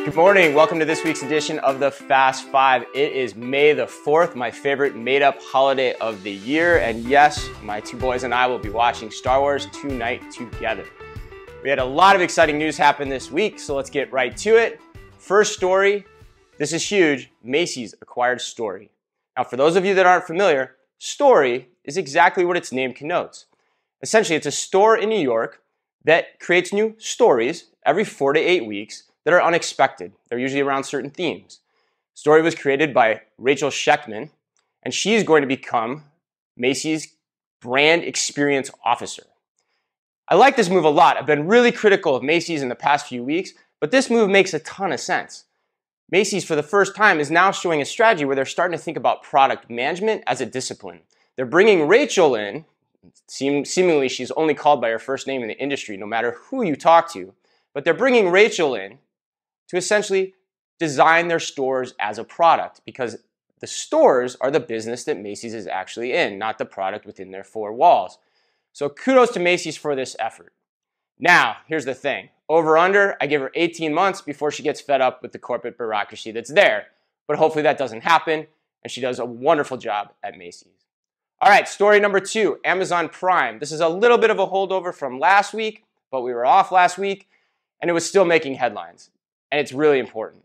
Good morning. Welcome to this week's edition of the Fast Five. It is May the 4th, my favorite made-up holiday of the year. And yes, my two boys and I will be watching Star Wars tonight together. We had a lot of exciting news happen this week, so let's get right to it. First story, this is huge. Macy's acquired Story. Now, for those of you that aren't familiar, Story is exactly what its name connotes. Essentially, it's a store in New York that creates new stories every 4 to 8 weeks that are unexpected. They're usually around certain themes. Story was created by Rachel Sheckman, and she's going to become Macy's brand experience officer. I like this move a lot. I've been really critical of Macy's in the past few weeks, but this move makes a ton of sense. Macy's, for the first time, is now showing a strategy where they're starting to think about product management as a discipline. They're bringing Rachel in. Seemingly, she's only called by her first name in the industry, no matter who you talk to. But they're bringing Rachel in to essentially design their stores as a product, because the stores are the business that Macy's is actually in, not the product within their four walls. So kudos to Macy's for this effort. Now, here's the thing. Over under, I give her 18 months before she gets fed up with the corporate bureaucracy that's there. But hopefully that doesn't happen, and she does a wonderful job at Macy's. All right, story number 2, Amazon Prime. This is a little bit of a holdover from last week, but we were off last week, and it was still making headlines. And it's really important.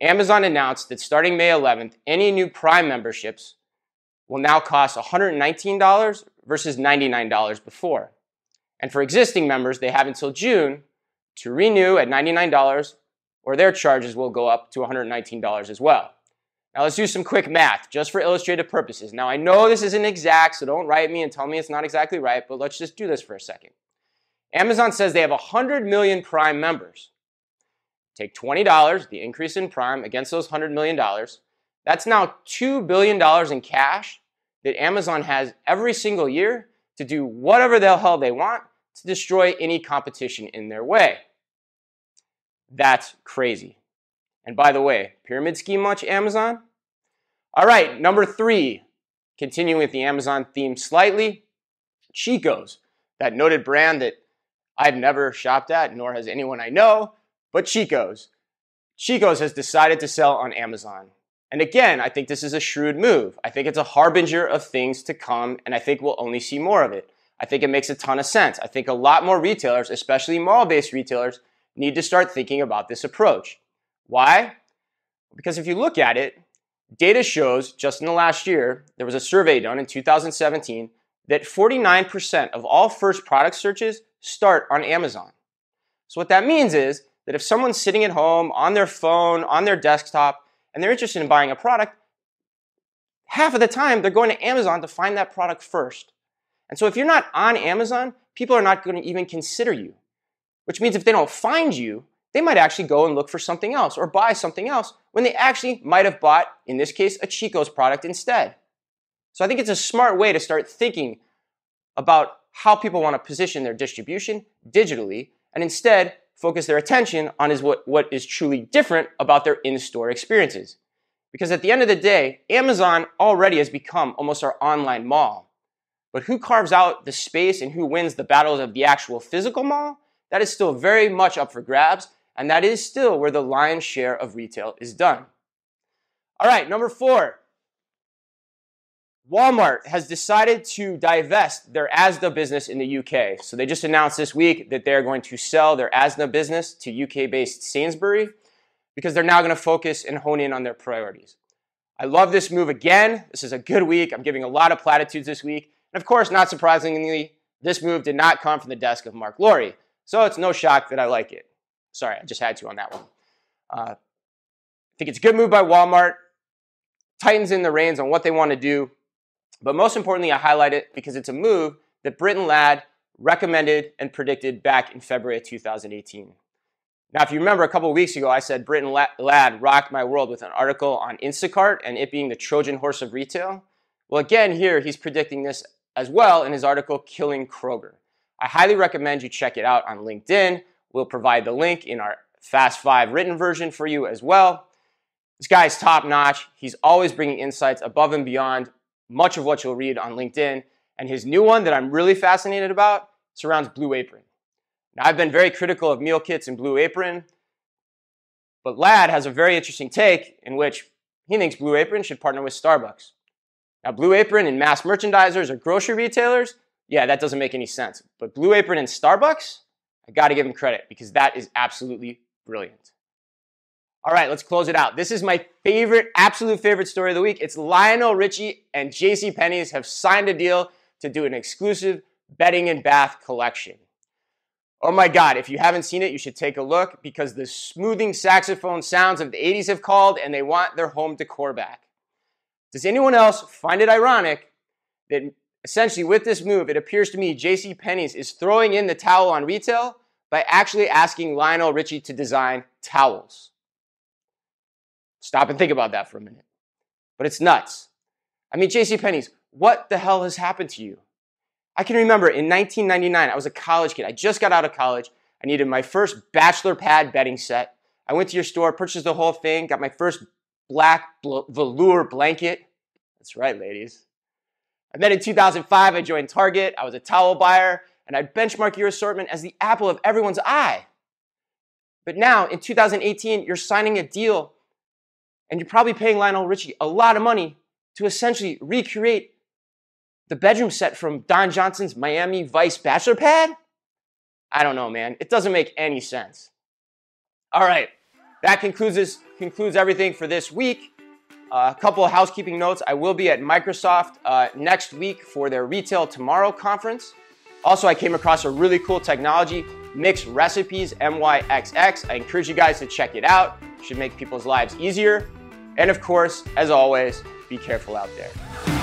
Amazon announced that starting May 11th, any new Prime memberships will now cost $119 versus $99 before. And for existing members, they have until June to renew at $99, or their charges will go up to $119 as well. Now let's do some quick math, just for illustrative purposes. Now I know this isn't exact, so don't write me and tell me it's not exactly right, but let's just do this for a second. Amazon says they have 100 million Prime members. Take $20, the increase in Prime, against those $100 million. That's now $2 billion in cash that Amazon has every single year to do whatever the hell they want to destroy any competition in their way. That's crazy. And by the way, pyramid scheme much, Amazon? All right, number 3, continuing with the Amazon theme slightly, Chico's, that noted brand that I've never shopped at, nor has anyone I know, but Chico's. Chico's has decided to sell on Amazon. And again, I think this is a shrewd move. I think it's a harbinger of things to come, and I think we'll only see more of it. I think it makes a ton of sense. I think a lot more retailers, especially mall-based retailers, need to start thinking about this approach. Why? Because if you look at it, data shows just in the last year, there was a survey done in 2017 that 49% of all first product searches start on Amazon. So what that means is that if someone's sitting at home, on their phone, on their desktop, and they're interested in buying a product, half of the time they're going to Amazon to find that product first. And so if you're not on Amazon, people are not going to even consider you, which means if they don't find you, they might actually go and look for something else or buy something else when they actually might have bought, in this case, a Chico's product instead. So I think it's a smart way to start thinking about how people want to position their distribution digitally, and instead focus their attention on what is truly different about their in-store experiences. Because at the end of the day, Amazon already has become almost our online mall. But who carves out the space and who wins the battles of the actual physical mall? That is still very much up for grabs, and that is still where the lion's share of retail is done. All right, number 4. Walmart has decided to divest their Asda business in the UK. So they just announced this week that they're going to sell their Asda business to UK-based Sainsbury because they're now going to focus and hone in on their priorities. I love this move again. This is a good week. I'm giving a lot of platitudes this week. And of course, not surprisingly, this move did not come from the desk of Mark Lowry. So it's no shock that I like it. Sorry, I just had to on that one. I think it's a good move by Walmart. Tightens in the reins on what they want to do. But most importantly, I highlight it because it's a move that Britton Ladd recommended and predicted back in February of 2018. Now, if you remember a couple of weeks ago, I said Britton Ladd rocked my world with an article on Instacart and it being the Trojan horse of retail. Well, again, here he's predicting this as well in his article, Killing Kroger. I highly recommend you check it out on LinkedIn. We'll provide the link in our Fast 5 written version for you as well. This guy's top notch. He's always bringing insights above and beyond much of what you'll read on LinkedIn. And his new one that I'm really fascinated about surrounds Blue Apron. Now, I've been very critical of meal kits and Blue Apron, but Lad has a very interesting take in which he thinks Blue Apron should partner with Starbucks. Now, Blue Apron and mass merchandisers or grocery retailers, yeah, that doesn't make any sense. But Blue Apron and Starbucks, I got to give them credit because that is absolutely brilliant. All right, let's close it out. This is my favorite, absolute favorite story of the week. It's Lionel Richie and JCPenney's have signed a deal to do an exclusive bedding and bath collection. Oh my God, if you haven't seen it, you should take a look because the smoothing saxophone sounds of the 80s have called and they want their home decor back. Does anyone else find it ironic that essentially with this move, it appears to me JCPenney's is throwing in the towel on retail by actually asking Lionel Richie to design towels? Stop and think about that for a minute. But it's nuts. I mean, JCPenney's, what the hell has happened to you? I can remember in 1999, I was a college kid. I just got out of college. I needed my first bachelor pad bedding set. I went to your store, purchased the whole thing, got my first black velour blanket. That's right, ladies. And then in 2005, I joined Target. I was a towel buyer, and I'd benchmark your assortment as the apple of everyone's eye. But now, in 2018, you're signing a deal, and you're probably paying Lionel Richie a lot of money to essentially recreate the bedroom set from Don Johnson's Miami Vice bachelor pad? I don't know, man. It doesn't make any sense. All right, that concludes everything for this week. A couple of housekeeping notes. I will be at Microsoft next week for their Retail Tomorrow conference. Also, I came across a really cool technology, Mixed Recipes, MYXX. I encourage you guys to check it out. It should make people's lives easier. And of course, as always, be careful out there.